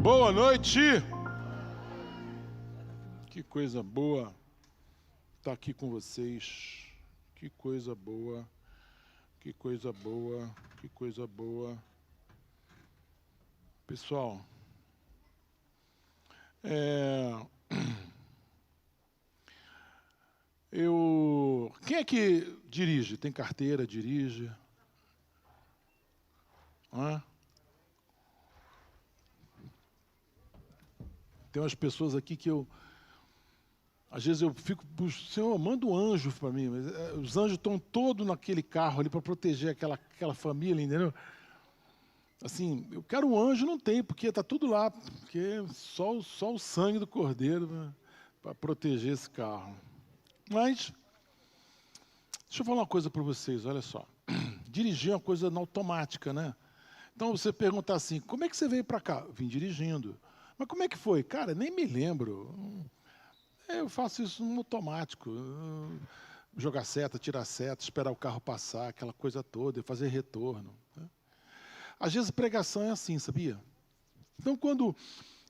Boa noite! Que coisa boa estar aqui com vocês. Que coisa boa, que coisa boa, que coisa boa. Pessoal, quem é que dirige? Tem carteira, dirige? Hã? Tem umas pessoas aqui que às vezes eu fico, Senhor, manda um anjo para mim. Mas, os anjos estão todos naquele carro ali para proteger aquela família, entendeu? Assim, eu quero um anjo, não tem, porque está tudo lá, porque só o sangue do Cordeiro, né, para proteger esse carro. Mas, deixa eu falar uma coisa para vocês, olha só. Dirigir é uma coisa na automática, né? Então você perguntar assim, como é que você veio para cá? Vim dirigindo. Mas como é que foi? Cara, nem me lembro. Eu faço isso no automático. Jogar seta, tirar seta, esperar o carro passar, aquela coisa toda, fazer retorno. Né? Às vezes pregação é assim, sabia? Então, quando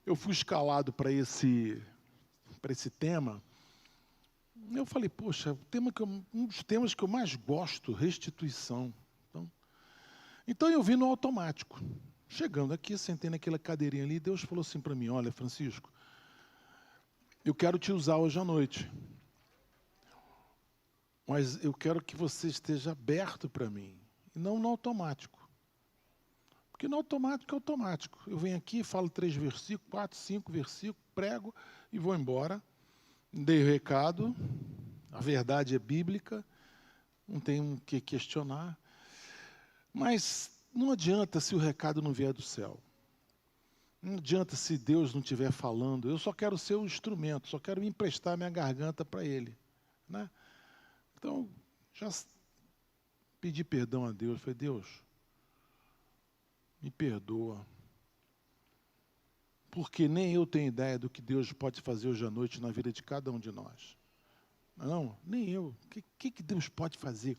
eu fui escalado para esse tema, eu falei, poxa, um dos temas que eu mais gosto, restituição. Então eu vim no automático. Chegando aqui, sentei naquela cadeirinha ali, Deus falou assim para mim, olha, Francisco, eu quero te usar hoje à noite, mas eu quero que você esteja aberto para mim, e não no automático. Porque no automático é automático. Eu venho aqui, falo 3 versículos, 4, 5 versículos, prego e vou embora. Dei o recado, a verdade é bíblica, não tem o que questionar. Mas não adianta se o recado não vier do céu. Não adianta se Deus não estiver falando. Eu só quero ser o instrumento, só quero emprestar minha garganta para Ele. Né? Então, já pedi perdão a Deus. Falei, Deus, me perdoa. Porque nem eu tenho ideia do que Deus pode fazer hoje à noite na vida de cada um de nós. Não, nem eu. O que Deus pode fazer?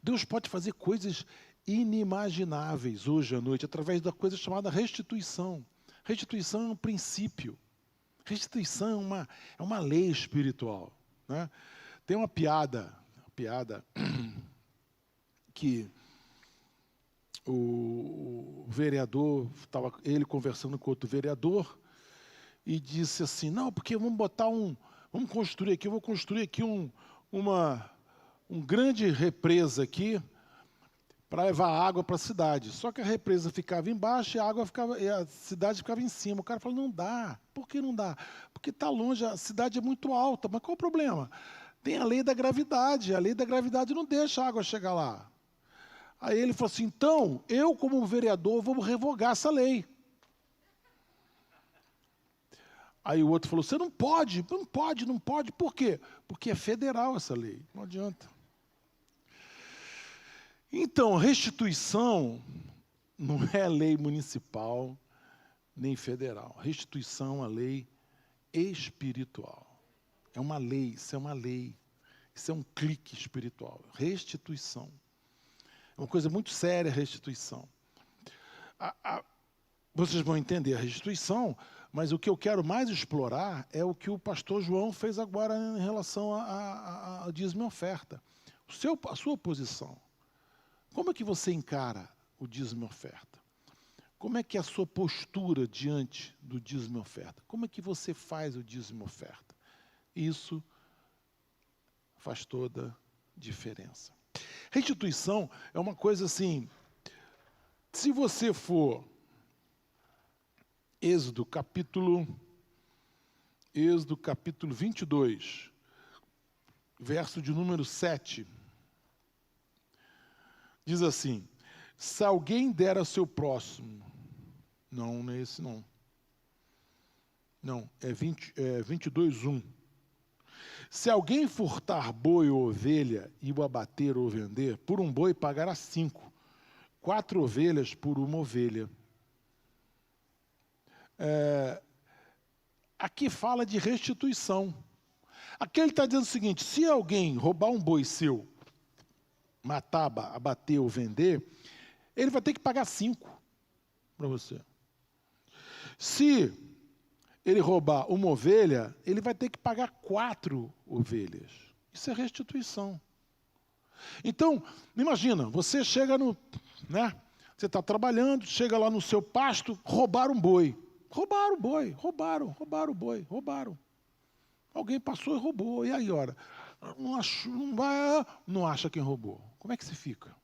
Deus pode fazer coisas inimagináveis hoje à noite, através da coisa chamada restituição. Restituição é um princípio. Restituição é uma lei espiritual. Né? Tem uma piada que o vereador, estava ele conversando com outro vereador, e disse assim, não, porque eu vou construir aqui uma grande represa aqui, para levar água para a cidade. Só que a represa ficava embaixo e a cidade ficava em cima. O cara falou, não dá. Por que não dá? Porque está longe, a cidade é muito alta. Mas qual o problema? Tem a lei da gravidade. A lei da gravidade não deixa a água chegar lá. Aí ele falou assim, então, eu como vereador vou revogar essa lei. Aí o outro falou, você não pode. Por quê? Porque é federal essa lei. Não adianta. Então, restituição não é lei municipal nem federal. Restituição é uma lei espiritual. É uma lei, isso é uma lei. Isso é um clique espiritual. Restituição. É uma coisa muito séria a restituição. Vocês vão entender a restituição, mas o que eu quero mais explorar é o que o pastor João fez agora em relação a dízimo e oferta. A sua posição. Como é que você encara o dízimo e oferta? Como é que é a sua postura diante do dízimo e oferta? Como é que você faz o dízimo e oferta? Isso faz toda a diferença. Restituição é uma coisa assim, se você for Êxodo capítulo 22, verso de número 7, diz assim, se alguém der ao seu próximo, não é esse não. Não, é 22:1. Se alguém furtar boi ou ovelha e o abater ou vender, por um boi pagará 5, 4 ovelhas por uma ovelha. Aqui fala de restituição. Aqui ele está dizendo o seguinte, se alguém roubar um boi seu, matar, abater ou vender, ele vai ter que pagar 5 para você. Se ele roubar uma ovelha, ele vai ter que pagar 4 ovelhas. Isso é restituição. Então, imagina, você chega no... né? Você está trabalhando, chega lá no seu pasto, roubaram um boi. Roubaram o boi, roubaram o boi, roubaram. Alguém passou e roubou. E aí, ora, não acha quem roubou. Como é que se fica?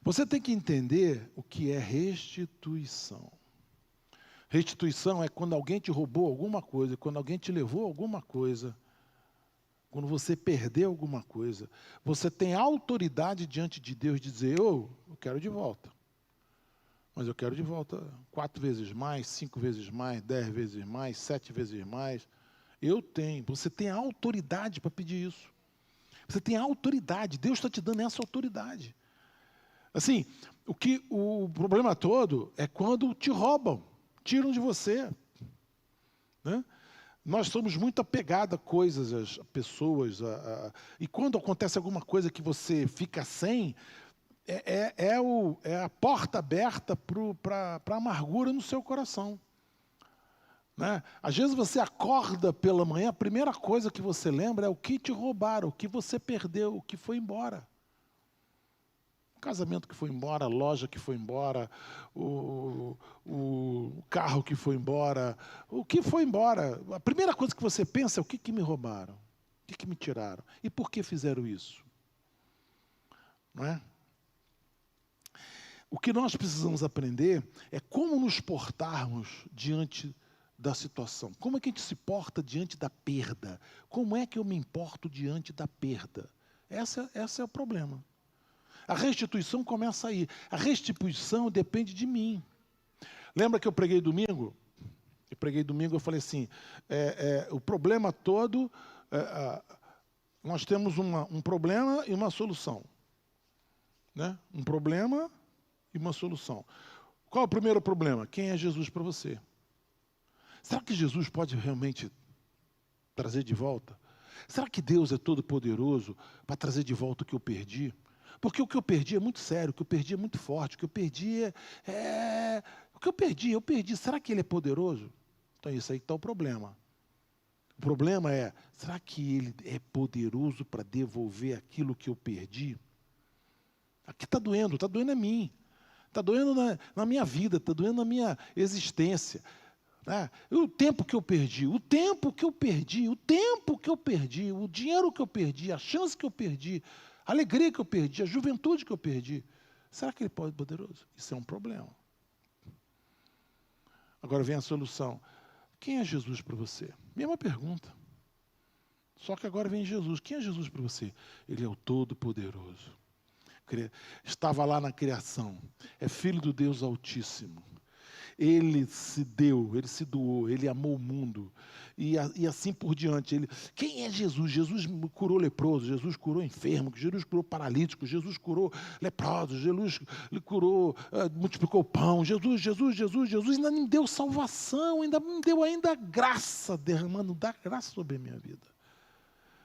Você tem que entender o que é restituição. Restituição é quando alguém te roubou alguma coisa, quando alguém te levou alguma coisa, quando você perdeu alguma coisa, você tem autoridade diante de Deus de dizer, eu quero de volta. Mas eu quero de volta 4 vezes mais, 5 vezes mais, 10 vezes mais, 7 vezes mais. Eu tenho. Você tem autoridade para pedir isso. Você tem autoridade. Deus está te dando essa autoridade. Assim, o problema todo é quando te roubam, tiram de você. Né? Nós somos muito apegados a coisas, a pessoas. E quando acontece alguma coisa que você fica sem, é a porta aberta para a amargura no seu coração. Né? Às vezes você acorda pela manhã, a primeira coisa que você lembra é o que te roubaram, o que você perdeu, o que foi embora. O casamento que foi embora, a loja que foi embora, o carro que foi embora, o que foi embora. A primeira coisa que você pensa é o que me roubaram, o que me tiraram e por que fizeram isso. Não é? O que nós precisamos aprender é como nos portarmos diante da situação. Como é que a gente se porta diante da perda? Como é que eu me importo diante da perda? Esse é o problema. A restituição começa aí. A restituição depende de mim. Lembra que eu preguei domingo? Eu falei assim, o problema todo, nós temos um problema e uma solução. Né? Um problema e uma solução. Qual é o primeiro problema? Quem é Jesus para você? Será que Jesus pode realmente trazer de volta? Será que Deus é todo poderoso para trazer de volta o que eu perdi? Porque o que eu perdi é muito sério, o que eu perdi é muito forte, o que eu perdi o que eu perdi. Será que Ele é poderoso? Então isso aí está o problema. O problema é, será que Ele é poderoso para devolver aquilo que eu perdi? Aqui está doendo a mim. Está doendo na minha vida, está doendo na minha existência. Né? O tempo que eu perdi, o dinheiro que eu perdi, a chance que eu perdi, a alegria que eu perdi, a juventude que eu perdi. Será que Ele pode ser poderoso? Isso é um problema. Agora vem a solução. Quem é Jesus para você? Mesma pergunta. Só que agora vem Jesus. Quem é Jesus para você? Ele é o Todo-Poderoso. Estava lá na criação. É Filho do Deus Altíssimo. Ele se deu, Ele se doou, Ele amou o mundo. E assim por diante. Quem é Jesus? Jesus curou leproso, Jesus curou enfermo, Jesus curou paralítico, Jesus curou leprosos, Jesus curou, multiplicou o pão. Jesus ainda me deu salvação, ainda me deu graça, derramando da graça sobre a minha vida.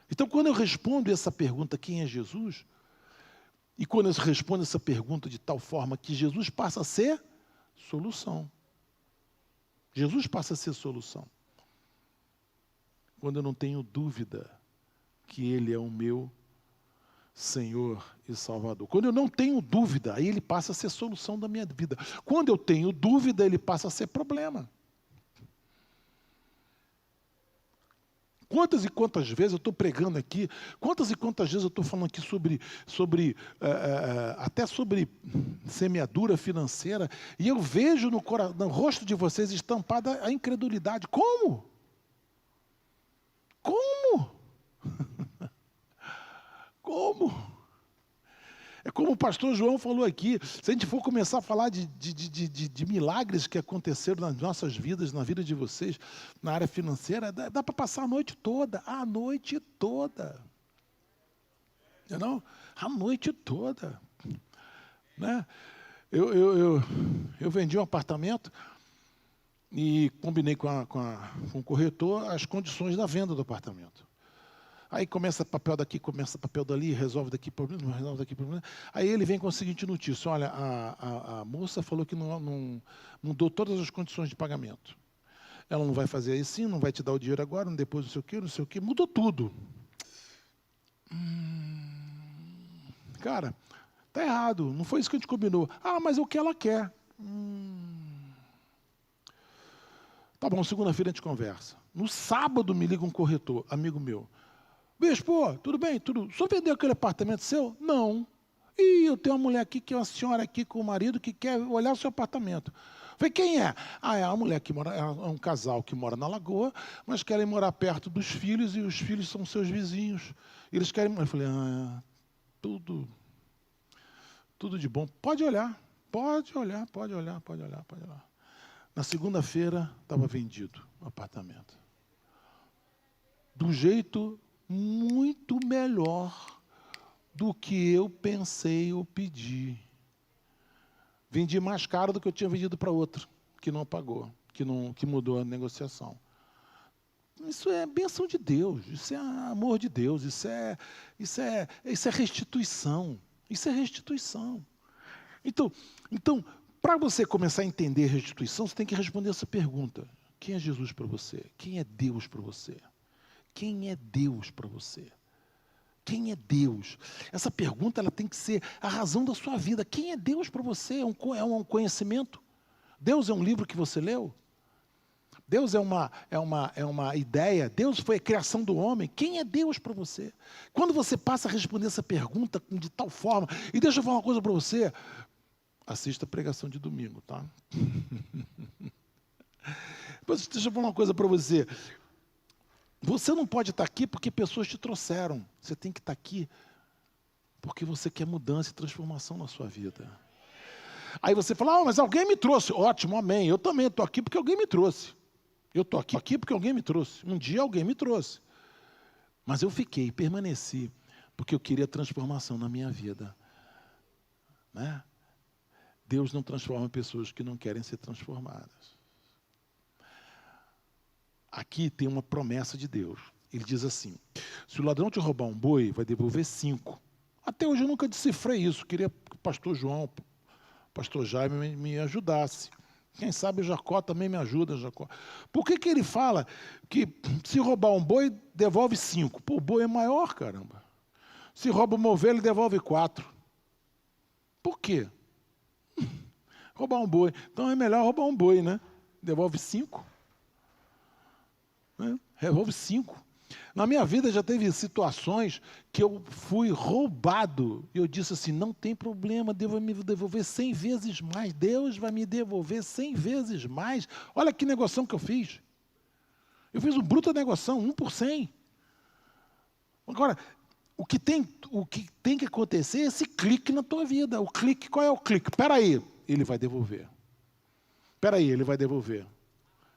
Então, quando eu respondo essa pergunta, quem é Jesus? E quando eu respondo essa pergunta de tal forma que Jesus passa a ser solução. Jesus passa a ser solução. Quando eu não tenho dúvida que Ele é o meu Senhor e Salvador. Quando eu não tenho dúvida, aí Ele passa a ser solução da minha vida. Quando eu tenho dúvida, Ele passa a ser problema. Quantas e quantas vezes eu estou pregando aqui, quantas e quantas vezes eu estou falando aqui até sobre semeadura financeira, e eu vejo no rosto de vocês estampada a incredulidade. Como? Como? Como? É como o pastor João falou aqui, se a gente for começar a falar de milagres que aconteceram nas nossas vidas, na vida de vocês, na área financeira, dá para passar a noite toda. Não? A noite toda. Né? Eu vendi um apartamento e combinei com o corretor as condições da venda do apartamento. Aí começa papel daqui, começa papel dali, resolve daqui problema, resolve daqui problema. Aí ele vem com a seguinte notícia: olha, a moça falou que não mudou todas as condições de pagamento. Ela não vai fazer assim, não vai te dar o dinheiro agora, depois não sei o quê, mudou tudo. Cara, tá errado, não foi isso que a gente combinou. Ah, mas é o que ela quer. Tá bom, segunda-feira a gente conversa. No sábado me liga um corretor, amigo meu. Bispo, tudo bem? Tudo. O senhor vendeu aquele apartamento seu? Não. E eu tenho uma mulher aqui, que é uma senhora aqui com o marido, que quer olhar o seu apartamento. Falei, quem é? Ah, é uma mulher que mora, é um casal que mora na Lagoa, mas querem morar perto dos filhos, e os filhos são seus vizinhos. Eles querem... Eu falei, tudo de bom. Pode olhar. Na segunda-feira, estava vendido o apartamento. Do jeito muito melhor do que eu pensei ou pedi. Vendi mais caro do que eu tinha vendido para outro, que não pagou, que mudou a negociação. Isso é bênção de Deus, isso é amor de Deus, isso é restituição. Isso é restituição. Então, para você começar a entender restituição, você tem que responder essa pergunta. Quem é Jesus para você? Quem é Deus para você? Quem é Deus para você? Quem é Deus? Essa pergunta ela tem que ser a razão da sua vida. Quem é Deus para você? É um conhecimento? Deus é um livro que você leu? Deus é uma ideia? Deus foi a criação do homem? Quem é Deus para você? Quando você passa a responder essa pergunta de tal forma, e deixa eu falar uma coisa para você, assista a pregação de domingo, tá? Deixa eu falar uma coisa para você. Você não pode estar aqui porque pessoas te trouxeram. Você tem que estar aqui porque você quer mudança e transformação na sua vida. Aí você fala, mas alguém me trouxe. Ótimo, amém. Eu também estou aqui porque alguém me trouxe. Eu estou aqui porque alguém me trouxe. Um dia alguém me trouxe. Mas eu fiquei, permaneci, porque eu queria transformação na minha vida. Né? Deus não transforma pessoas que não querem ser transformadas. Aqui tem uma promessa de Deus. Ele diz assim, se o ladrão te roubar um boi, vai devolver 5. Até hoje eu nunca decifrei isso. Queria que o pastor João, o pastor Jaime me ajudasse. Quem sabe o Jacó também me ajuda, Jacó. Por que ele fala que se roubar um boi, devolve 5? Pô, o boi é maior, caramba. Se rouba uma ovelha, ele devolve 4. Por quê? Roubar um boi. Então é melhor roubar um boi, né? Devolve 5. Devolve 5. Na minha vida já teve situações que eu fui roubado. E eu disse assim, não tem problema, Deus vai me devolver 100 vezes mais. Deus vai me devolver 100 vezes mais. Olha que negociação que eu fiz. Eu fiz um bruto negociação, 1 por 100. Agora, o que tem que acontecer é esse clique na tua vida. O clique, qual é o clique? Espera aí, ele vai devolver. Espera aí, ele vai devolver.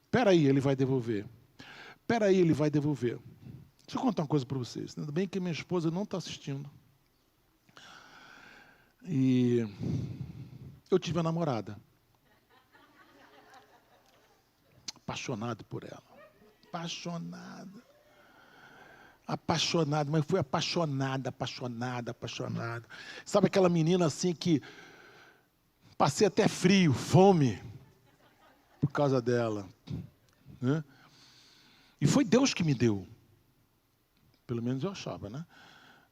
Espera aí, ele vai devolver. Espera aí, ele vai devolver. Deixa eu contar uma coisa para vocês. Ainda bem que minha esposa não está assistindo. E eu tive uma namorada. Apaixonado por ela. Apaixonado, mas fui apaixonado. Sabe aquela menina assim que passei até frio, fome, por causa dela. Né? E foi Deus que me deu. Pelo menos eu achava, né?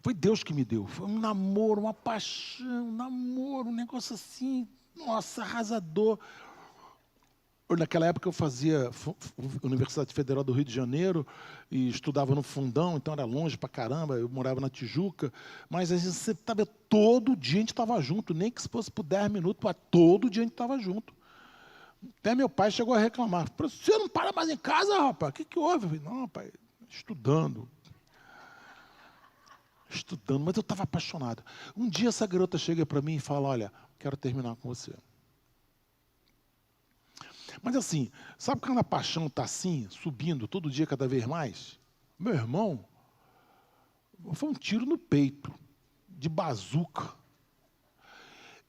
Foi Deus que me deu. Foi um namoro, uma paixão, um negócio assim, nossa, arrasador. Naquela época eu fazia Universidade Federal do Rio de Janeiro e estudava no Fundão, então era longe pra caramba, eu morava na Tijuca, mas a gente sempre estava, todo dia a gente estava junto, nem que se fosse por 10 minutos, mas todo dia a gente estava junto. Até meu pai chegou a reclamar, você não para mais em casa, rapaz, o que houve? Eu falei, não, pai, estudando, mas eu estava apaixonado. Um dia essa garota chega para mim e fala, olha, quero terminar com você. Mas assim, sabe quando a paixão está assim, subindo, todo dia cada vez mais? Meu irmão, foi um tiro no peito, de bazuca.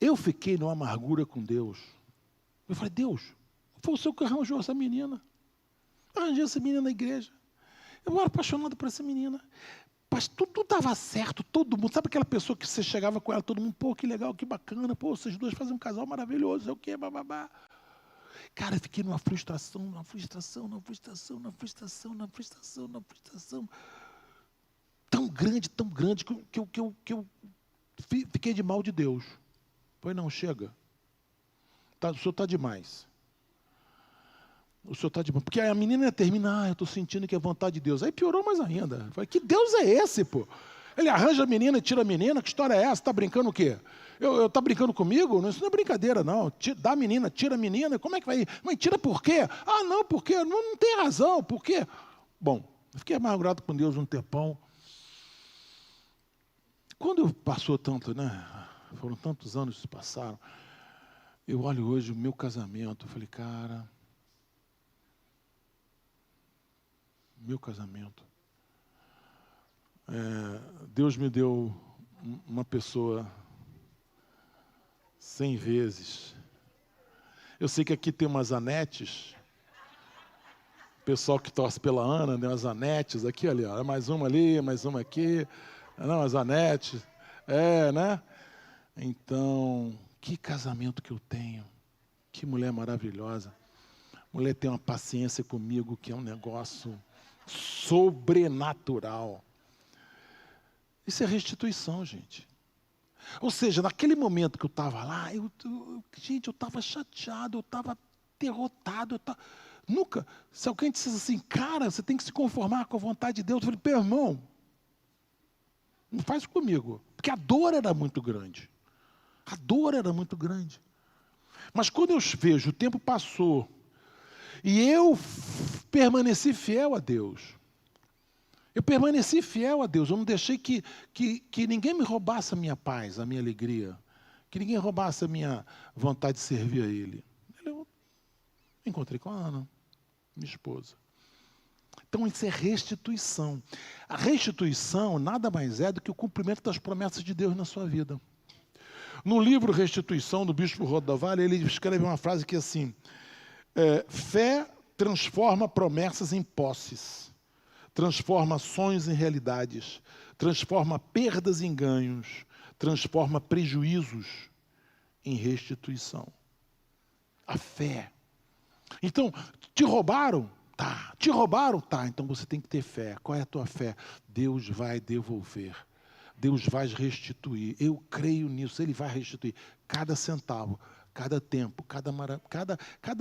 Eu fiquei numa amargura com Deus. Eu falei, Deus, foi o Senhor que arranjou essa menina. Eu arranjei essa menina na igreja. Eu era apaixonado por essa menina. Rapaz, tudo estava certo, todo mundo. Sabe aquela pessoa que você chegava com ela, todo mundo, pô, que legal, que bacana, pô, vocês dois fazem um casal maravilhoso, sei o quê, bababá. Cara, eu fiquei numa frustração, tão grande, que eu fiquei de mal de Deus. Pois não, chega. O senhor está demais. O senhor está demais. Porque aí a menina termina, eu estou sentindo que é vontade de Deus. Aí piorou mais ainda. Eu falei, que Deus é esse, pô? Ele arranja a menina e tira a menina, que história é essa? Está brincando o quê? Tá brincando comigo? Isso não é brincadeira, não. Dá a menina, tira a menina, como é que vai ir? Mãe, tira por quê? Ah, não, porque não tem razão, por quê? Bom, eu fiquei amargurado com Deus um tempão. Quando passou tanto, né? Foram tantos anos que se passaram. Eu olho hoje o meu casamento, eu falei, cara, meu casamento. Deus me deu uma pessoa 100 vezes. Eu sei que aqui tem umas Anetes, pessoal que torce pela Ana, né, umas Anetes aqui, ali, ó, mais uma ali, mais uma aqui, não, as Anetes, né? Então, que casamento que eu tenho, que mulher maravilhosa. Mulher tem uma paciência comigo que é um negócio sobrenatural. Isso é restituição, gente. Ou seja, naquele momento que eu estava lá, gente, eu estava chateado, eu estava derrotado. Nunca, se alguém dissesse assim, cara, você tem que se conformar com a vontade de Deus, eu falei, meu irmão, não faz comigo. Porque a dor era muito grande. A dor era muito grande. Mas quando eu vejo, o tempo passou, e eu permaneci fiel a Deus. Eu permaneci fiel a Deus. Eu não deixei que ninguém me roubasse a minha paz, a minha alegria. Que ninguém roubasse a minha vontade de servir a Ele. Eu encontrei com a Ana, minha esposa. Então, isso é restituição. A restituição nada mais é do que o cumprimento das promessas de Deus na sua vida. No livro Restituição, do Bispo Rodovalho, ele escreve uma frase que é assim, fé transforma promessas em posses, transforma sonhos em realidades, transforma perdas em ganhos, transforma prejuízos em restituição. A fé. Então, te roubaram? Tá. Te roubaram? Tá. Então você tem que ter fé. Qual é a tua fé? Deus vai devolver. Deus vai restituir. Eu creio nisso. Ele vai restituir. Cada centavo, cada tempo, cada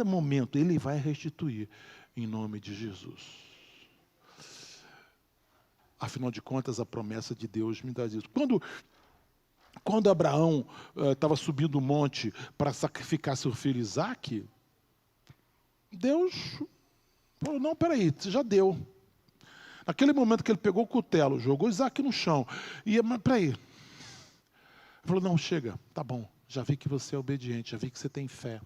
momento, Ele vai restituir. Em nome de Jesus. Afinal de contas, a promessa de Deus me dá isso. Quando Abraão estava subindo o monte para sacrificar seu filho Isaque, Deus falou, não, peraí, você já deu. Naquele momento que ele pegou o cutelo, jogou Isaque no chão, mas peraí. Ele falou, não, chega, tá bom, já vi que você é obediente, já vi que você tem fé.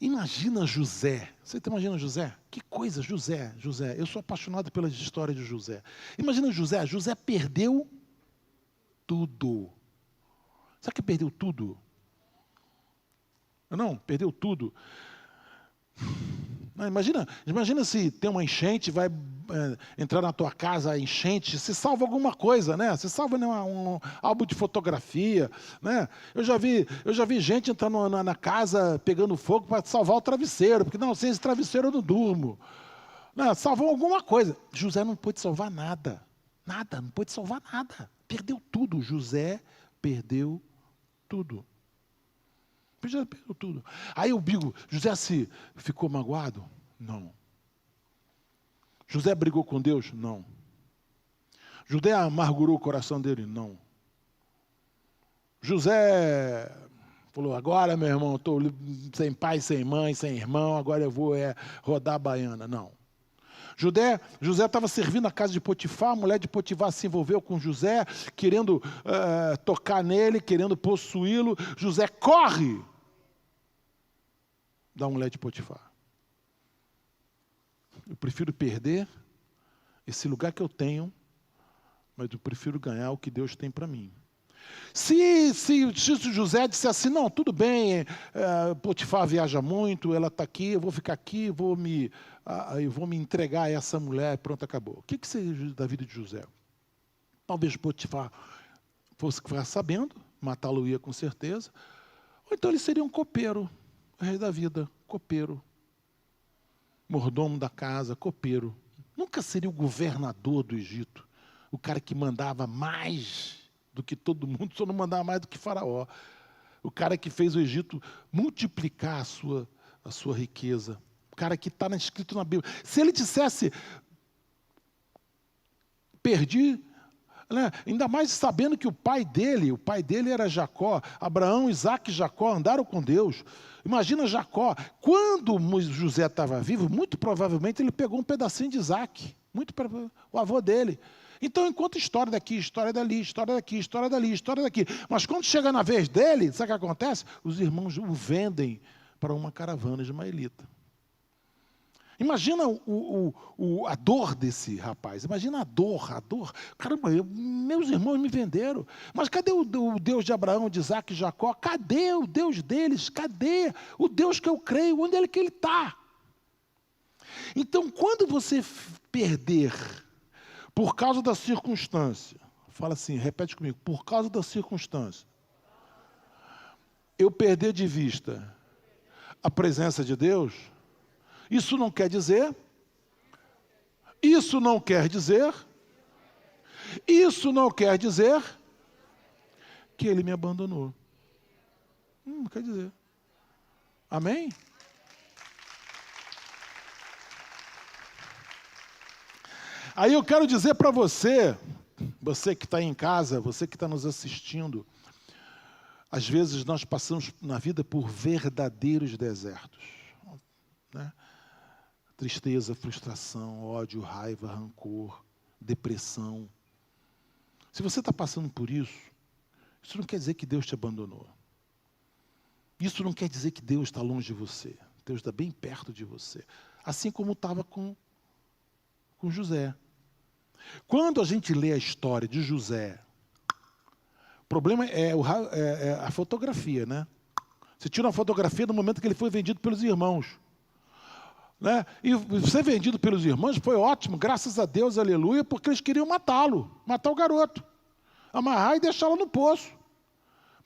Imagina José, você imagina José? Que coisa, José, eu sou apaixonado pela história de José. Imagina José perdeu tudo. Sabe que perdeu tudo? Não, perdeu tudo. Não, imagina se tem uma enchente, vai entrar na tua casa a enchente, você salva alguma coisa, né? Você salva, né, um álbum de fotografia, né? Eu já vi gente entrando na casa pegando fogo para salvar o travesseiro, porque não, sem esse travesseiro eu não durmo. Não, salvou alguma coisa. José não pôde salvar nada. Nada, não pôde salvar nada. Perdeu tudo. José perdeu tudo. José perdeu tudo. Aí eu digo, José se ficou magoado? Não. José brigou com Deus? Não. José amargurou o coração dele? Não. José falou, agora, meu irmão, estou sem pai, sem mãe, sem irmão, agora eu vou rodar a baiana. Não. José estava servindo a casa de Potifar, a mulher de Potifar se envolveu com José, querendo tocar nele, querendo possuí-lo. José corre da mulher de Potifar. Eu prefiro perder esse lugar que eu tenho, mas eu prefiro ganhar o que Deus tem para mim. Se José dissesse assim, não, tudo bem, Potifar viaja muito, ela está aqui, eu vou ficar aqui, eu vou me entregar a essa mulher, pronto, acabou. O que seria da vida de José? Talvez Potifar fosse ficar sabendo, matá-lo ia com certeza, ou então ele seria um copeiro, o rei da vida, copeiro, mordomo da casa, copeiro. Nunca seria o governador do Egito, o cara que mandava mais do que todo mundo, só não mandava mais do que Faraó. O cara que fez o Egito multiplicar a sua riqueza. O cara que está escrito na Bíblia. Se ele dissesse, perdi, né? Ainda mais sabendo que o pai dele era Jacó, Abraão, Isaac e Jacó andaram com Deus. Imagina Jacó, quando José estava vivo, muito provavelmente ele pegou um pedacinho de Isaac, o avô dele. Então, enquanto história daqui, história dali, história daqui, história dali, história daqui. Mas quando chega na vez dele, sabe o que acontece? Os irmãos o vendem para uma caravana ismaelita. Imagina a dor desse rapaz, imagina a dor. Caramba, meus irmãos me venderam. Mas cadê o Deus de Abraão, de Isaac e Jacó? Cadê o Deus deles? Cadê o Deus que eu creio? Onde é que ele está? Então, quando você perder por causa da circunstância, fala assim, repete comigo, por causa da circunstância, eu perder de vista a presença de Deus, isso não quer dizer que ele me abandonou. Não quer dizer. Amém? Aí eu quero dizer para você que está em casa, você que está nos assistindo, às vezes nós passamos na vida por verdadeiros desertos, né? Tristeza, frustração, ódio, raiva, rancor, depressão. Se você está passando por isso não quer dizer que Deus te abandonou. Isso não quer dizer que Deus está longe de você. Deus está bem perto de você. Assim como estava com José. Quando a gente lê a história de José, o problema é a fotografia, né? Você tira uma fotografia no momento que ele foi vendido pelos irmãos. Né? E ser vendido pelos irmãos foi ótimo, graças a Deus, aleluia, porque eles queriam matá-lo, matar o garoto, amarrar e deixá-lo no poço.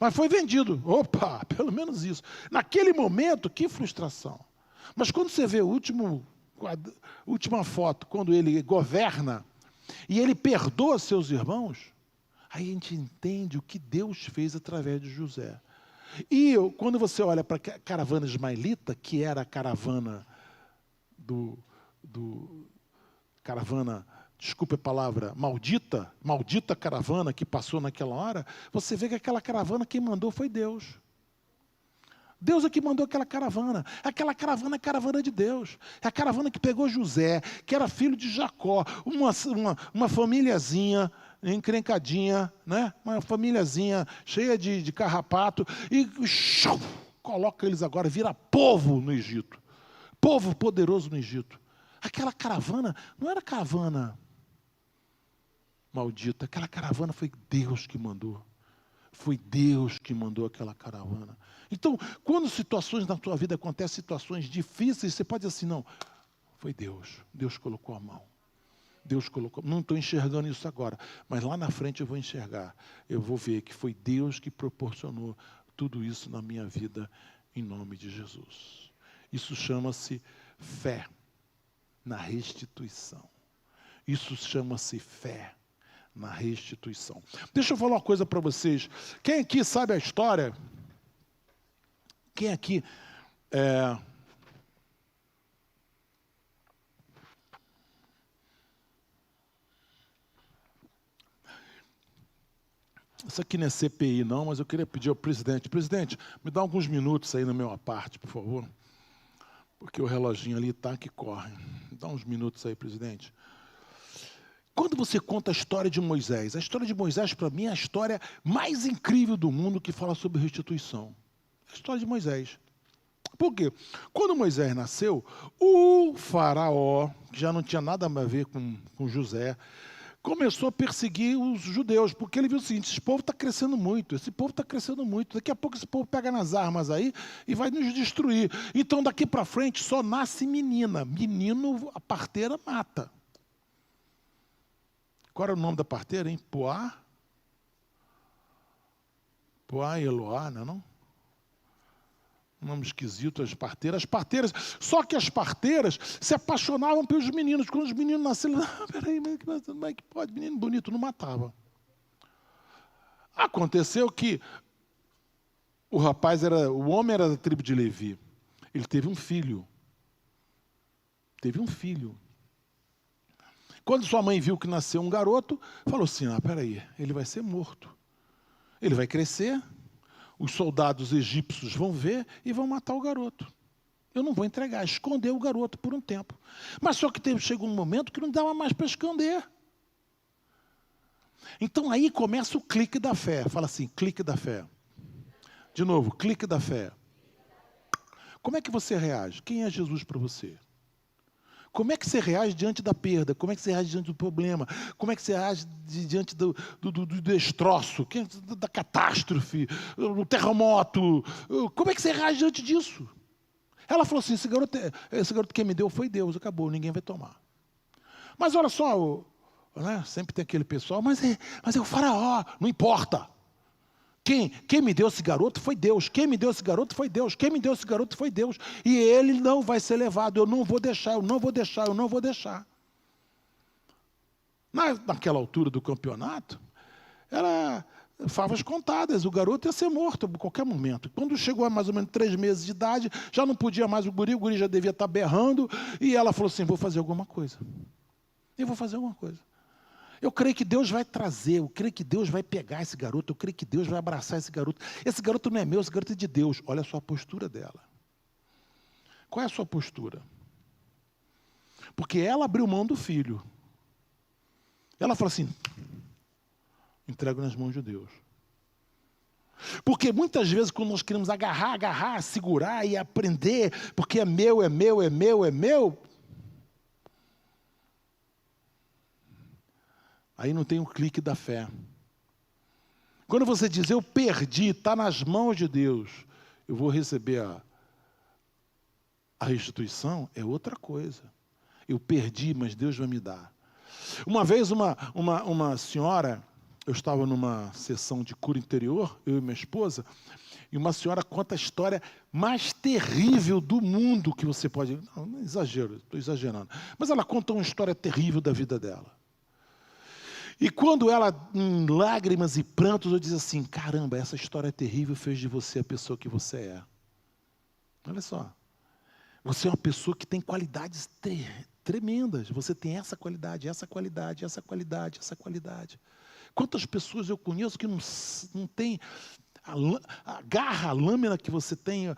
Mas foi vendido. Opa, pelo menos isso. Naquele momento, que frustração. Mas quando você vê a última foto, quando ele governa, e ele perdoa seus irmãos, aí a gente entende o que Deus fez através de José. E quando você olha para a caravana ismaelita, que era a caravana caravana, desculpe a palavra, maldita caravana que passou naquela hora, você vê que aquela caravana quem mandou foi Deus. Deus é que mandou aquela caravana. Aquela caravana é a caravana de Deus. É a caravana que pegou José, que era filho de Jacó, uma famíliazinha encrencadinha, né? Uma famíliazinha cheia de carrapato, e coloca eles agora, vira povo no Egito. Povo poderoso no Egito. Aquela caravana não era caravana maldita, aquela caravana foi Deus que mandou. Foi Deus que mandou aquela caravana. Então, quando situações na tua vida acontecem, situações difíceis, você pode dizer assim, não, foi Deus. Deus colocou a mão. Deus colocou, não estou enxergando isso agora, mas lá na frente eu vou enxergar. Eu vou ver que foi Deus que proporcionou tudo isso na minha vida, em nome de Jesus. Isso chama-se fé na restituição. Isso chama-se fé na restituição. Deixa eu falar uma coisa para vocês. Quem aqui sabe a história? Quem aqui Isso aqui não é CPI não, mas eu queria pedir ao presidente. Presidente, me dá alguns minutos aí no meu aparte, por favor. Porque o reloginho ali está que corre. Me dá uns minutos aí, presidente. Quando você conta a história de Moisés, a história de Moisés, para mim, é a história mais incrível do mundo que fala sobre restituição. A história de Moisés. Por quê? Quando Moisés nasceu, o faraó, que já não tinha nada a ver com José, começou a perseguir os judeus, porque ele viu o seguinte: esse povo está crescendo muito, daqui a pouco esse povo pega nas armas aí e vai nos destruir. Então daqui para frente só nasce menina, menino a parteira mata. Qual era o nome da parteira, hein? Poá e Eloá, não é não? Um nome esquisito, as parteiras. Só que as parteiras se apaixonavam pelos meninos. Quando os meninos nasceram, peraí, como é que pode? Menino bonito, não matava. Aconteceu que o homem era da tribo de Levi. Ele teve um filho. Quando sua mãe viu que nasceu um garoto, falou assim: peraí, ele vai ser morto. Ele vai crescer, os soldados egípcios vão ver e vão matar o garoto. Eu não vou entregar, esconder o garoto por um tempo. Mas só que chegou um momento que não dava mais para esconder. Então aí começa o clique da fé. Fala assim, clique da fé. De novo, clique da fé. Como é que você reage? Quem é Jesus para você? Como é que você reage diante da perda? Como é que você reage diante do problema? Como é que você reage diante do destroço, da catástrofe, do terremoto? Como é que você reage diante disso? Ela falou assim: esse garoto que me deu foi Deus, acabou, ninguém vai tomar. Mas olha só, né? Sempre tem aquele pessoal, mas é o faraó, não importa. Quem me deu esse garoto foi Deus. Quem me deu esse garoto foi Deus. Quem me deu esse garoto foi Deus. E ele não vai ser levado. Eu não vou deixar. Naquela altura do campeonato, era favas contadas. O garoto ia ser morto a qualquer momento. Quando chegou a mais ou menos 3 meses de idade, já não podia mais o guri já devia estar berrando. E ela falou assim: vou fazer alguma coisa. Eu creio que Deus vai trazer, eu creio que Deus vai pegar esse garoto, eu creio que Deus vai abraçar esse garoto. Esse garoto não é meu, esse garoto é de Deus. Olha só a postura dela. Qual é a sua postura? Porque ela abriu mão do filho. Ela falou assim: entrego nas mãos de Deus. Porque muitas vezes quando nós queremos agarrar, segurar e aprender, porque é meu, aí não tem o clique da fé. Quando você diz: eu perdi, está nas mãos de Deus, eu vou receber a restituição, é outra coisa. Eu perdi, mas Deus vai me dar. Uma vez uma senhora, eu estava numa sessão de cura interior, eu e minha esposa, e uma senhora conta a história mais terrível do mundo que você pode... Não exagero, estou exagerando. Mas ela conta uma história terrível da vida dela. E quando ela, em lágrimas e prantos, eu disse assim: caramba, essa história terrível fez de você a pessoa que você é. Olha só. Você é uma pessoa que tem qualidades tremendas. Você tem essa qualidade. Quantas pessoas eu conheço que não tem a garra, a lâmina que você tem,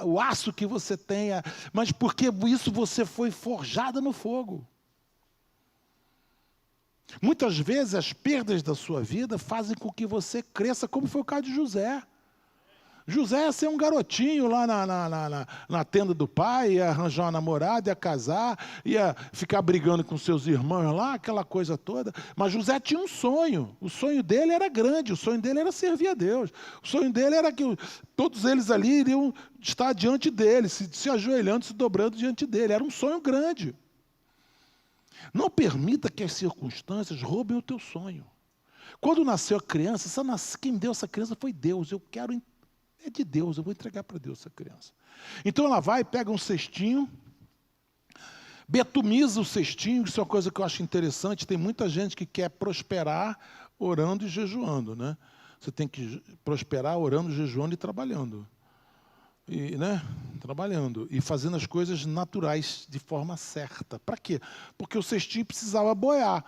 o aço que você tem, mas porque isso você foi forjada no fogo. Muitas vezes as perdas da sua vida fazem com que você cresça, como foi o caso de José. José ia ser um garotinho lá na tenda do pai, ia arranjar uma namorada, ia casar, ia ficar brigando com seus irmãos lá, aquela coisa toda. Mas José tinha um sonho. O sonho dele era grande, o sonho dele era servir a Deus. O sonho dele era que todos eles ali iriam estar diante dele, se ajoelhando, se dobrando diante dele. Era um sonho grande. Não permita que as circunstâncias roubem o teu sonho. Quando nasceu a criança, quem deu essa criança foi Deus. É de Deus, eu vou entregar para Deus essa criança. Então ela vai, pega um cestinho, betumiza o cestinho, isso é uma coisa que eu acho interessante. Tem muita gente que quer prosperar orando e jejuando, né? Você tem que prosperar orando, jejuando e trabalhando. Trabalhando e fazendo as coisas naturais de forma certa. Para quê? Porque o cestinho precisava boiar.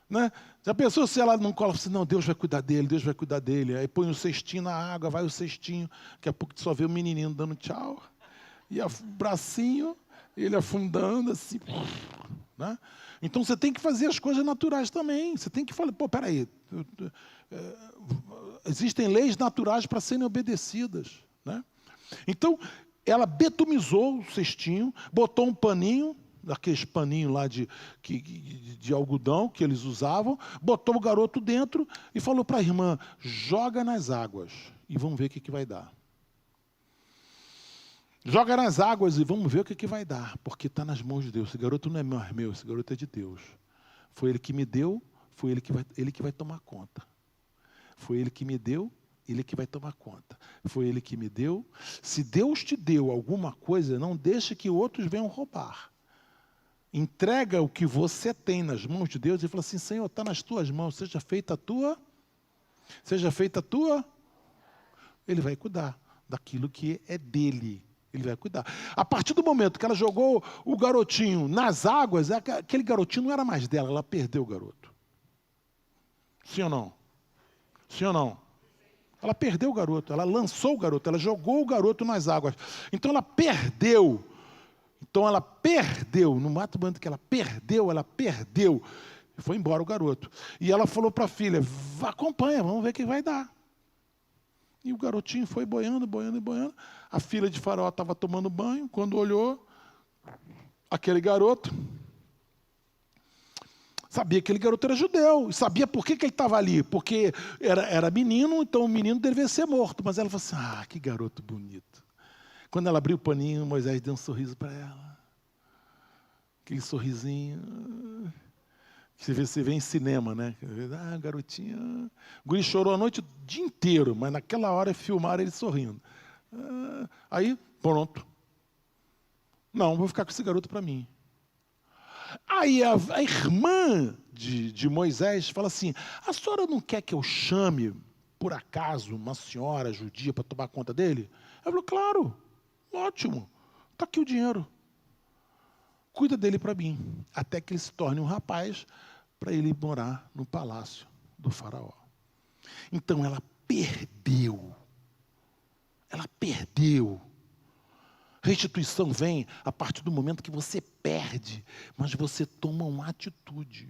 Né? Já pensou se ela não coloca assim: não, Deus vai cuidar dele. Aí põe o cestinho na água, vai o cestinho, daqui a pouco tu só vê o menininho dando tchau, e o bracinho, ele afundando assim. Né? Então você tem que fazer as coisas naturais também. Você tem que falar: peraí, existem leis naturais para serem obedecidas. Né? Então, ela betumizou o cestinho, botou um paninho, daqueles paninhos lá de algodão que eles usavam, botou o garoto dentro e falou para a irmã, joga nas águas e vamos ver o que vai dar. Joga nas águas e vamos ver o que vai dar, porque está nas mãos de Deus. Esse garoto não é mais meu, esse garoto é de Deus. Foi Ele que me deu, foi Ele que vai tomar conta. Foi Ele que me deu, Ele que vai tomar conta. Foi Ele que me deu. Se Deus te deu alguma coisa, não deixe que outros venham roubar. Entrega o que você tem nas mãos de Deus e fala assim, Senhor, está nas tuas mãos, seja feita a tua. Ele vai cuidar daquilo que é dele. Ele vai cuidar. A partir do momento que ela jogou o garotinho nas águas, aquele garotinho não era mais dela, ela perdeu o garoto. Sim ou não? Sim ou não? Ela perdeu o garoto, ela lançou o garoto, ela jogou o garoto nas águas. Então ela perdeu. No momento que ela perdeu. Foi embora o garoto. E ela falou para a filha, acompanha, vamos ver o que vai dar. E o garotinho foi boiando. A filha de Faraó estava tomando banho. Quando olhou, aquele garoto, sabia que aquele garoto era judeu. E sabia por que ele estava ali. Porque era menino, então o menino devia ser morto. Mas ela falou assim, que garoto bonito. Quando ela abriu o paninho, Moisés deu um sorriso para ela. Aquele sorrisinho... Você vê em cinema, né? Garotinha. O guri chorou a noite o dia inteiro, mas naquela hora filmaram ele sorrindo. Aí, pronto. Não, vou ficar com esse garoto para mim. Aí a irmã de Moisés fala assim, a senhora não quer que eu chame, por acaso, uma senhora judia para tomar conta dele? Ela falou, claro, ótimo, está aqui o dinheiro. Cuida dele para mim, até que ele se torne um rapaz, para ele morar no palácio do faraó. Então ela perdeu. Restituição vem a partir do momento que você perde, mas você toma uma atitude.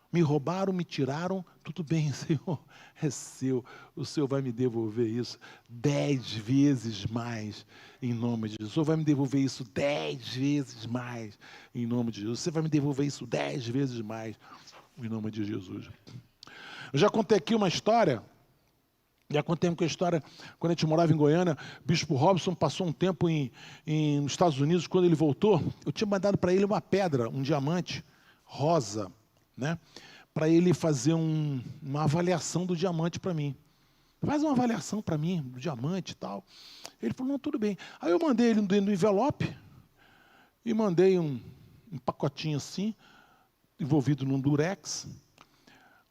Me roubaram, me tiraram, tudo bem, Senhor, é seu. O Senhor vai me devolver isso 10 vezes mais, em nome de Jesus. O Senhor vai me devolver isso 10 vezes mais, em nome de Jesus. Você vai me devolver isso 10 vezes mais, em nome de Jesus. Eu já contei aqui uma história, quando a gente morava em Goiânia, o Bispo Robson passou um tempo nos Estados Unidos. Quando ele voltou, eu tinha mandado para ele uma pedra, um diamante rosa, né, para ele fazer uma avaliação do diamante para mim. Faz uma avaliação para mim do diamante e tal. Ele falou, não, tudo bem. Aí eu mandei ele dentro do envelope e mandei um pacotinho assim, envolvido num durex.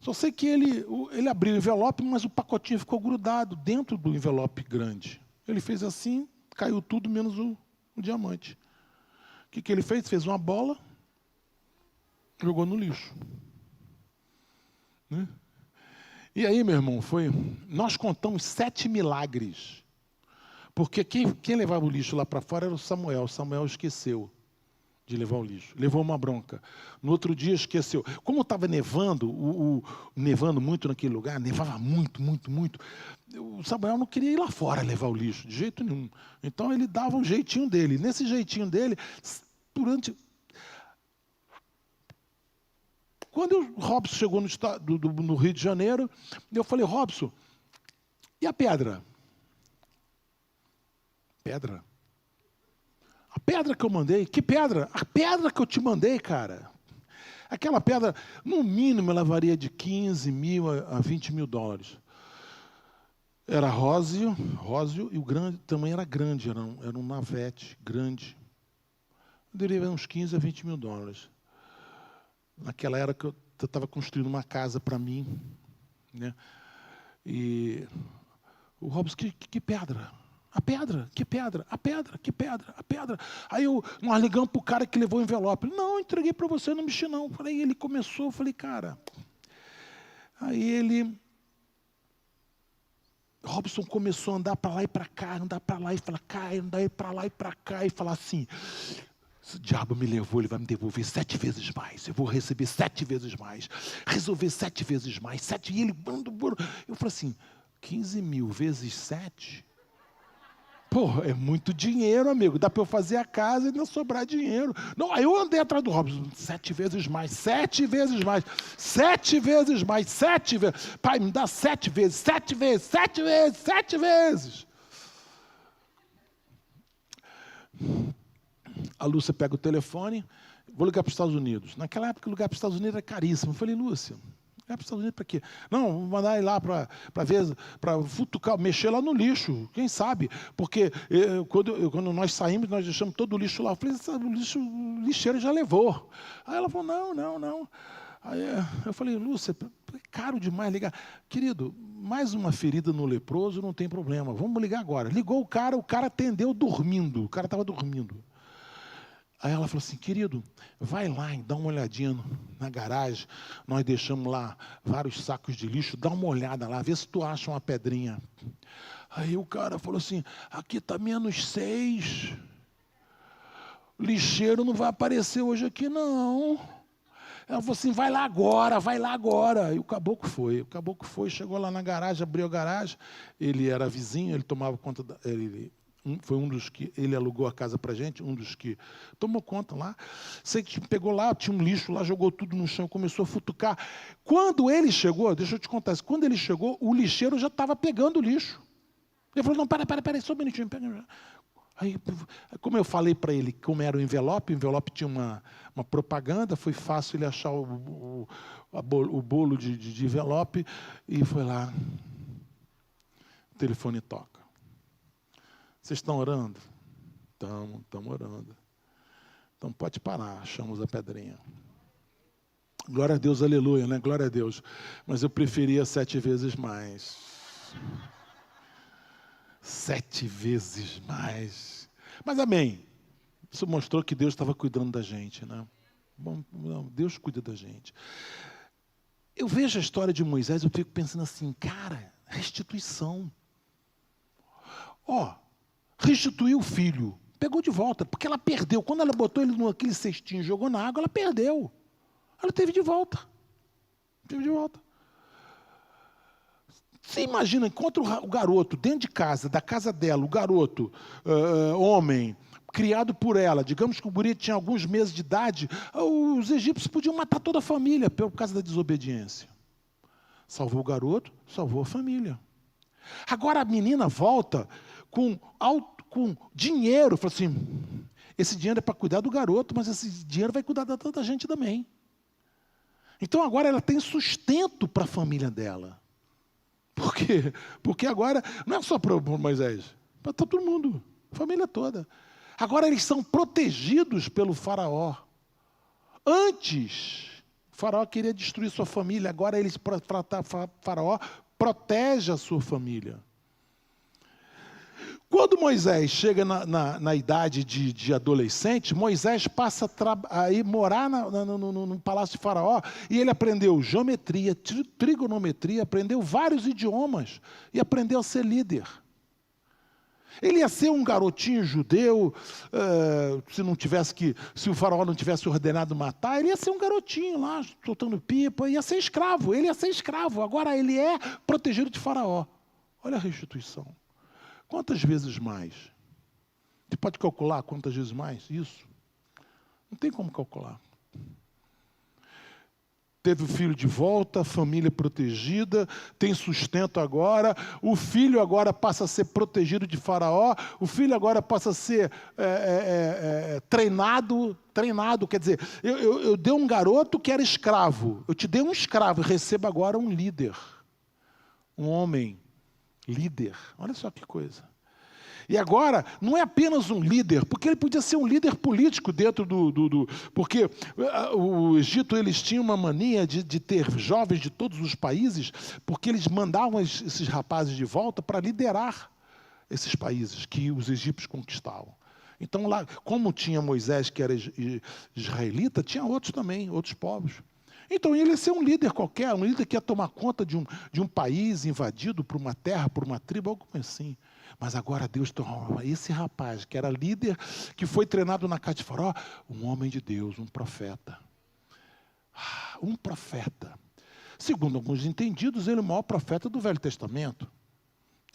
Só sei que ele abriu o envelope, mas o pacotinho ficou grudado dentro do envelope grande. Ele fez assim, caiu tudo menos o diamante. O que ele fez? Fez uma bola, jogou no lixo. Né? E aí, meu irmão, nós contamos 7 milagres. Porque quem levava o lixo lá para fora era o Samuel. O Samuel esqueceu de levar o lixo. Levou uma bronca. No outro dia esqueceu. Como estava nevando, nevando muito naquele lugar, nevava muito, o Samuel não queria ir lá fora levar o lixo, de jeito nenhum. Então ele dava um jeitinho dele. Nesse jeitinho dele, quando o Robson chegou no Rio de Janeiro, eu falei, Robson, e a pedra? Pedra? A pedra que eu mandei? Que pedra? A pedra que eu te mandei, cara. Aquela pedra, no mínimo, ela varia de 15 mil a 20 mil dólares. Era róseo e o grande também era grande, era um navete grande. Deveria uns 15 a 20 mil dólares. Naquela era que eu estava construindo uma casa para mim, né? E o Robson, que pedra? A pedra, que pedra? A pedra, que pedra? A pedra. Aí nós ligamos para o cara que levou o envelope. Não, entreguei para você, não mexi não. Falei, ele começou, falei, cara. Aí Robson começou a andar para lá e para cá, andar para lá e para cá, andar para lá e para cá, e falar assim, se o diabo me levou, ele vai me devolver 7 vezes mais. Eu vou receber 7 vezes mais. Resolver 7 vezes mais. 7. E ele... Eu falei assim, 15 mil vezes 7? Pô, é muito dinheiro, amigo. Dá para eu fazer a casa e não sobrar dinheiro. Não, aí eu andei atrás do Robson. 7 vezes mais, 7 vezes mais, 7 vezes mais, 7 vezes. Pai, me dá 7 vezes, 7 vezes, 7 vezes, 7 vezes. A Lúcia pega o telefone, vou ligar para os Estados Unidos. Naquela época, ligar para os Estados Unidos era caríssimo. Eu falei, Lúcia, ligar para os Estados Unidos para quê? Não, vou mandar ir lá para ver, para futucar, mexer lá no lixo, quem sabe? Porque quando nós saímos, nós deixamos todo o lixo lá. Eu falei, o lixeiro já levou. Aí ela falou, não. Aí eu falei, Lúcia, é caro demais ligar. Querido, mais uma ferida no leproso, não tem problema, vamos ligar agora. Ligou o cara atendeu dormindo, o cara estava dormindo. Aí ela falou assim, querido, vai lá e dá uma olhadinha na garagem, nós deixamos lá vários sacos de lixo, dá uma olhada lá, vê se tu acha uma pedrinha. Aí o cara falou assim, aqui está -6, lixeiro não vai aparecer hoje aqui não. Ela falou assim, vai lá agora. E o caboclo foi, chegou lá na garagem, abriu a garagem, ele era vizinho, ele tomava conta, foi um dos que, ele alugou a casa para a gente, um dos que tomou conta lá. Sei que pegou lá, tinha um lixo lá, jogou tudo no chão, começou a futucar. Quando ele chegou, deixa eu te contar isso, quando ele chegou, o lixeiro já estava pegando o lixo. Ele falou, não, para, só um minutinho, pega. Aí, como eu falei para ele, como era o envelope tinha uma propaganda, foi fácil ele achar o bolo de envelope, e foi lá, o telefone toca. Vocês estão orando? Estamos orando. Então pode parar, achamos a pedrinha. Glória a Deus, aleluia, né? Glória a Deus. Mas eu preferia 7 vezes mais. 7 vezes mais. Mas amém. Isso mostrou que Deus estava cuidando da gente, né? Bom, Deus cuida da gente. Eu vejo a história de Moisés, eu fico pensando assim, cara, restituição. Restituiu o filho, pegou de volta, porque ela perdeu. Quando ela botou ele naquele cestinho e jogou na água, ela perdeu. Ela teve de volta. Você imagina, encontra o garoto dentro de casa, da casa dela, o garoto, homem, criado por ela, digamos que o guri tinha alguns meses de idade, os egípcios podiam matar toda a família por causa da desobediência. Salvou o garoto, salvou a família. Agora a menina volta com dinheiro, fala assim, esse dinheiro é para cuidar do garoto, mas esse dinheiro vai cuidar da tanta gente também. Então agora ela tem sustento para a família dela. Por quê? Porque agora, não é só para Moisés, para todo mundo, a família toda. Agora eles são protegidos pelo faraó. Antes, o faraó queria destruir sua família, agora eles, faraó protege a sua família. Quando Moisés chega na idade de adolescente, Moisés passa a ir morar no palácio de Faraó, e ele aprendeu geometria, trigonometria, aprendeu vários idiomas, e aprendeu a ser líder. Ele ia ser um garotinho judeu, se o faraó não tivesse ordenado matar, ele ia ser um garotinho lá, soltando pipa, ia ser escravo, agora ele é protegido de faraó. Olha a restituição. Quantas vezes mais? Você pode calcular quantas vezes mais? Isso. Não tem como calcular. Teve o filho de volta, família protegida, tem sustento agora, o filho agora passa a ser protegido de Faraó, o filho agora passa a ser treinado, quer dizer, eu dei um garoto que era escravo, eu te dei um escravo, receba agora um líder, um homem, líder, olha só que coisa. E agora, não é apenas um líder, porque ele podia ser um líder político dentro porque o Egito, eles tinham uma mania de ter jovens de todos os países, porque eles mandavam esses rapazes de volta para liderar esses países que os egípcios conquistavam. Então, lá, como tinha Moisés, que era israelita, tinha outros também, outros povos. Então, ele ia ser um líder qualquer, um líder que ia tomar conta de um país invadido por uma terra, por uma tribo, algo assim. Mas agora Deus torna esse rapaz, que era líder, que foi treinado na casa de Faraó, um homem de Deus, um profeta. Um profeta. Segundo alguns entendidos, ele é o maior profeta do Velho Testamento.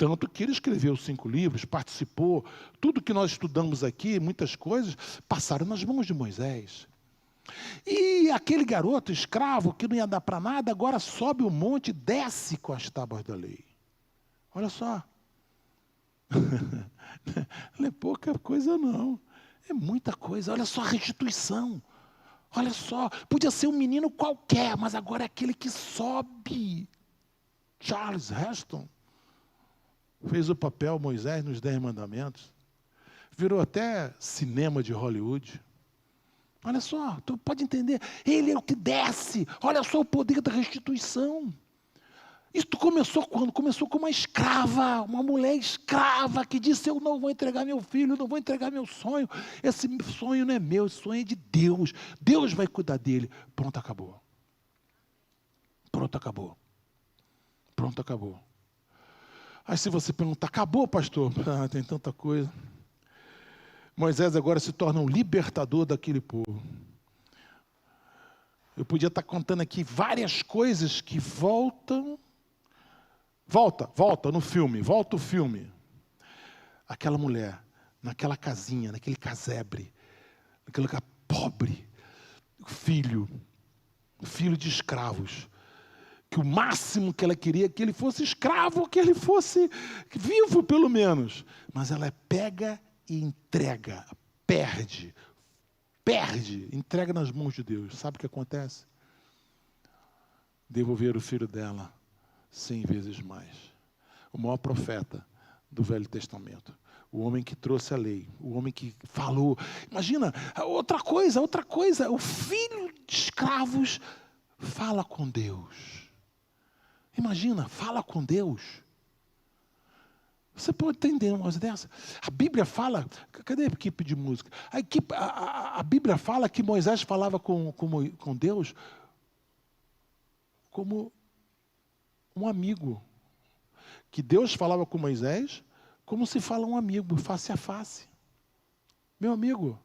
Tanto que ele escreveu 5 livros, participou. Tudo que nós estudamos aqui, muitas coisas, passaram nas mãos de Moisés. E aquele garoto escravo, que não ia dar para nada, agora sobe o monte e desce com as tábuas da lei. Olha só. Não é pouca coisa, não. É muita coisa. Olha só a restituição. Olha só. Podia ser um menino qualquer, mas agora é aquele que sobe. Charles Heston fez o papel Moisés nos 10 Mandamentos. Virou até cinema de Hollywood. Olha só, tu pode entender. Ele é o que desce. Olha só o poder da restituição. Isso começou quando? Começou com uma escrava, uma mulher escrava que disse: eu não vou entregar meu filho, não vou entregar meu sonho. Esse sonho não é meu, esse sonho é de Deus. Deus vai cuidar dele. Pronto, acabou. Pronto, acabou. Pronto, acabou. Aí se você perguntar: acabou, pastor? Ah, tem tanta coisa. Moisés agora se torna um libertador daquele povo. Eu podia estar contando aqui várias coisas que voltam. Volta no filme, volta o filme. Aquela mulher, naquela casinha, naquele casebre, naquele lugar pobre, filho de escravos, que o máximo que ela queria é que ele fosse escravo, que ele fosse vivo pelo menos. Mas ela pega e entrega, perde, entrega nas mãos de Deus. Sabe o que acontece? Devolver o filho dela 100 vezes mais. O maior profeta do Velho Testamento. O homem que trouxe a lei. O homem que falou. Imagina, outra coisa. O filho de escravos fala com Deus. Imagina, fala com Deus. Você pode entender uma coisa dessa? A Bíblia fala... Cadê a equipe de música? A Bíblia fala que Moisés falava com Deus como um amigo. Que Deus falava com Moisés como se fala um amigo, face a face. Meu amigo.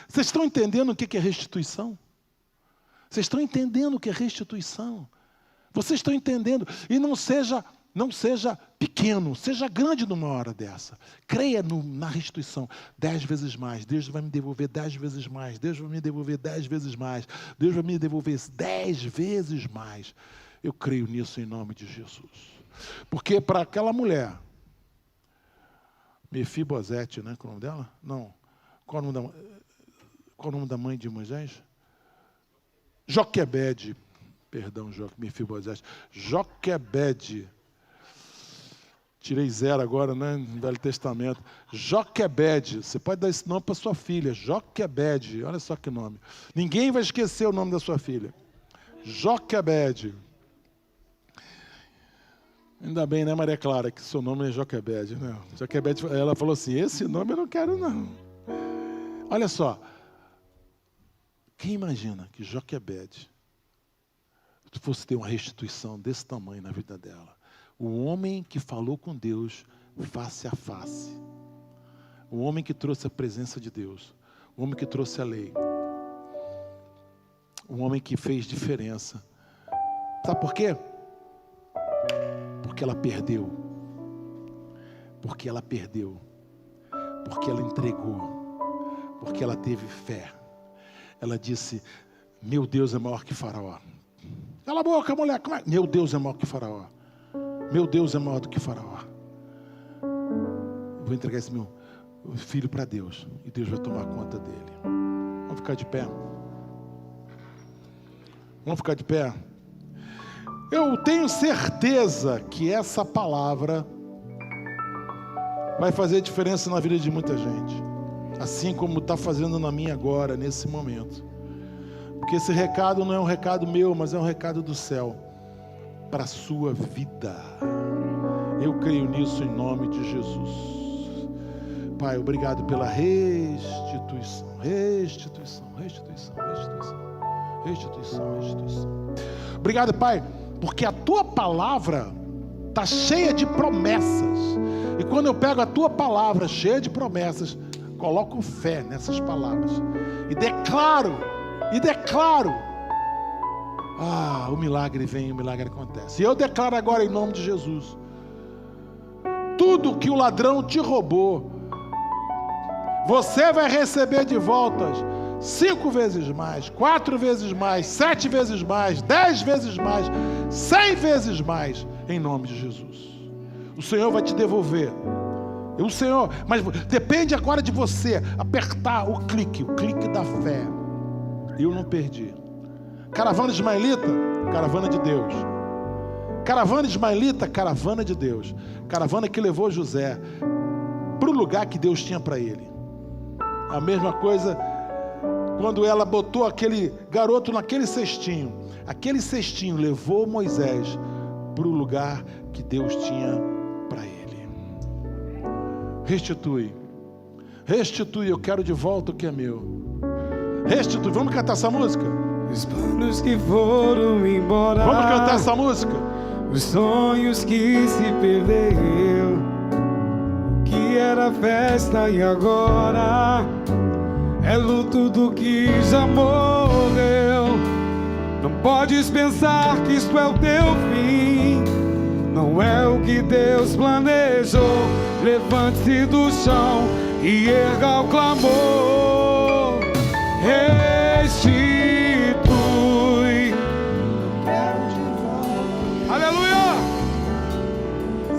Vocês estão entendendo o que é restituição? Vocês estão entendendo o que é restituição? Vocês estão entendendo? E não seja pequeno, seja grande numa hora dessa. Creia na restituição. 10 vezes mais. Deus vai me devolver 10 vezes mais. Deus vai me devolver 10 vezes mais. Deus vai me devolver 10 vezes mais. Eu creio nisso em nome de Jesus. Porque para aquela mulher, Mefibosete, né? Qual é o nome dela? Não. Qual o nome da mãe de Moisés? Joquebede. Perdão, Mefibosete. Joquebede. Tirei 0 agora, né, no Velho Testamento. Joquebede. Você pode dar esse nome para sua filha. Joquebede. Olha só que nome. Ninguém vai esquecer o nome da sua filha. Joquebede. Ainda bem, né, Maria Clara, que seu nome é Joquebede. Né? Joquebede, ela falou assim: esse nome eu não quero, não. Olha só. Quem imagina que Joquebede fosse ter uma restituição desse tamanho na vida dela? O homem que falou com Deus face a face. O homem que trouxe a presença de Deus. O homem que trouxe a lei. O homem que fez diferença. Sabe por quê? Porque ela perdeu. Porque ela perdeu. Porque ela entregou. Porque ela teve fé. Ela disse: meu Deus é maior que Faraó. Cala a boca, mulher. Meu Deus é maior que Faraó. Meu Deus é maior do que Faraó. Eu vou entregar esse meu filho para Deus. E Deus vai tomar conta dele. Vamos ficar de pé. Vamos ficar de pé. Eu tenho certeza que essa palavra vai fazer diferença na vida de muita gente. Assim como está fazendo na minha agora, nesse momento. Porque esse recado não é um recado meu, mas é um recado do céu. Para a sua vida. Eu creio nisso em nome de Jesus. Pai, obrigado pela restituição. Restituição. Obrigado, Pai, porque a Tua palavra está cheia de promessas. E quando eu pego a Tua palavra cheia de promessas, coloco fé nessas palavras. E declaro, o milagre vem, o milagre acontece. E eu declaro agora em nome de Jesus, tudo que o ladrão te roubou, você vai receber de volta 5 vezes mais, 4 vezes mais, 7 vezes mais, 10 vezes mais, 100 vezes mais, em nome de Jesus. O Senhor vai te devolver. O Senhor, mas depende agora de você apertar o clique da fé. Eu não perdi. Caravana ismaelita, caravana de Deus. Caravana ismaelita, caravana de Deus. Caravana que levou José para o lugar que Deus tinha para ele. A mesma coisa quando ela botou aquele garoto naquele cestinho. Aquele cestinho levou Moisés para o lugar que Deus tinha para ele. Restitui. Restitui, eu quero de volta o que é meu. Restitui, vamos cantar essa música? Os planos que foram embora. Vamos cantar essa música? Os sonhos que se perdeu. O que era festa e agora é luto do que já morreu. Não podes pensar que isto é o teu fim. Não é o que Deus planejou. Levante-se do chão e erga o clamor. Restitui. Aleluia!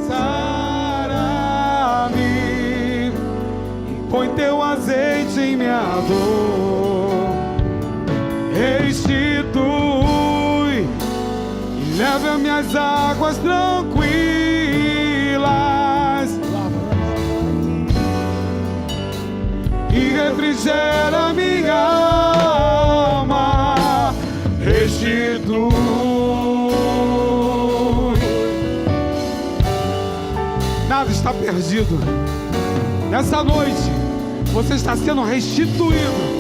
Sara-me, põe teu azeite em minha dor. Restitui e leva-me às águas tranquilas. E refrigera minha alma. Restitui. Nada está perdido. Nessa noite você está sendo restituído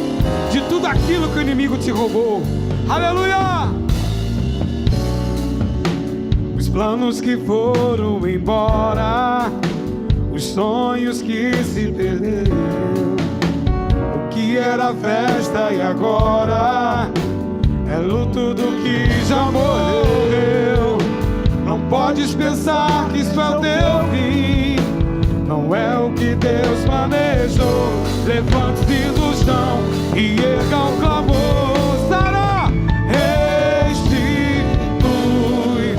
de tudo aquilo que o inimigo te roubou. Aleluia! Os planos que foram embora, os sonhos que se perderam. O que era festa e agora é luto do que já morreu. Não podes pensar que isso é o teu fim. Não é o que Deus planejou. Levante-se do chão e erga o clamor. Sara, restitui.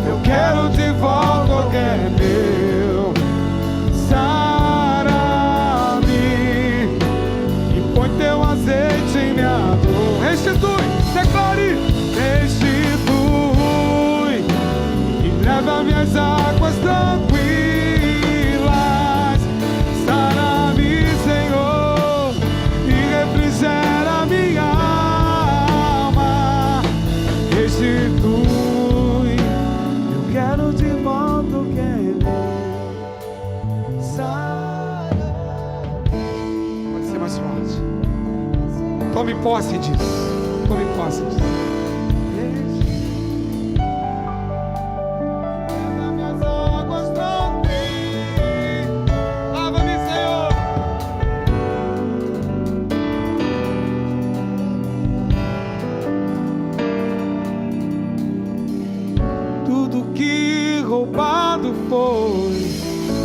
Eu quero de volta o que é meu. Sara-me e põe teu azeite em minha dor. Restitui, declare. Restitui e leva-me às águas tranquilas. Refrigera minha alma. Restitui. Eu quero de volta o que é meu. Pode ser mais forte. Tome posse disso. Tome posse disso.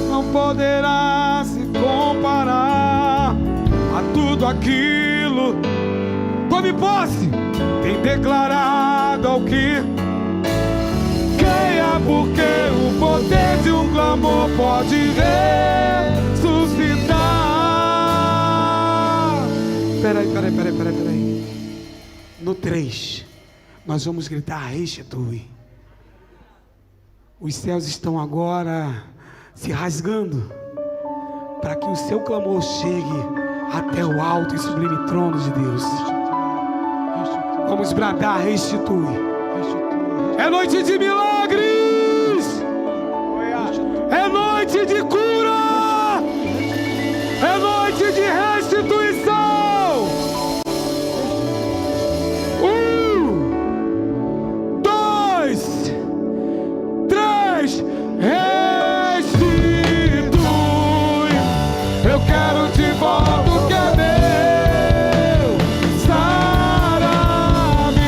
Não poderá se comparar a tudo aquilo. Tome posse. Tem declarado ao que creia, porque o poder de um clamor pode ressuscitar. Peraí. No 3 nós vamos gritar: restitui. Os céus estão agora se rasgando para que o seu clamor chegue até o alto e sublime trono de Deus. Vamos bradar: restitui. É noite de milagres, é noite de cura, é noite de restituição. 1, 2, 3, restitui. Eu quero de volta o que é meu. Sara-me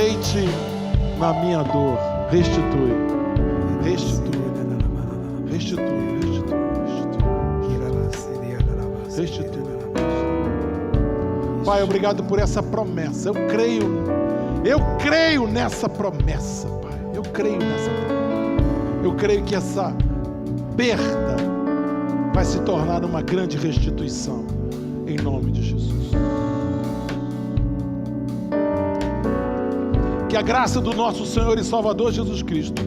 deleite na minha dor. Restitui. Restitui. Restitui. Restitui. Restitui. Pai, obrigado por essa promessa. Eu creio nessa promessa, Pai. Eu creio nessa promessa. Eu creio que essa perda vai se tornar uma grande restituição, em nome de Jesus. Que a graça do nosso Senhor e Salvador Jesus Cristo,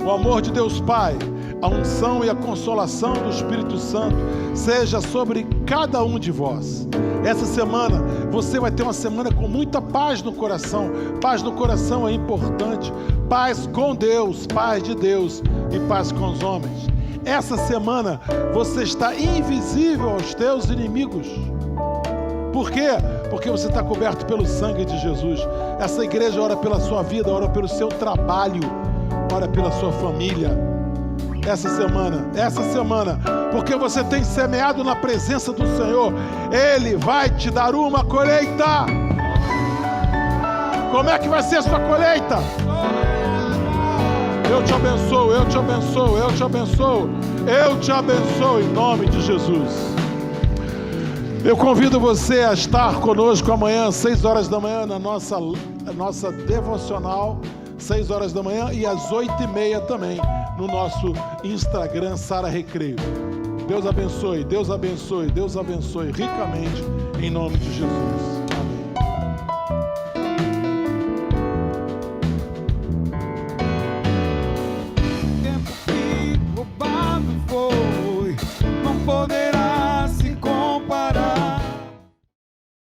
o amor de Deus Pai, a unção e a consolação do Espírito Santo seja sobre cada um de vós. Essa semana você vai ter uma semana com muita paz no coração. Paz no coração é importante. Paz com Deus, paz de Deus e paz com os homens. Essa semana você está invisível aos teus inimigos. Por quê? Porque você está coberto pelo sangue de Jesus. Essa igreja ora pela sua vida, ora pelo seu trabalho, ora pela sua família. Essa semana, porque você tem semeado na presença do Senhor, Ele vai te dar uma colheita. Como é que vai ser a sua colheita? Eu te abençoo, eu te abençoo, eu te abençoo, eu te abençoo em nome de Jesus. Eu convido você a estar conosco amanhã, às 6 horas da manhã, na nossa devocional, 6 horas da manhã e às 8h30 também, no nosso Instagram, Sara Recreio. Deus abençoe, Deus abençoe, Deus abençoe ricamente, em nome de Jesus.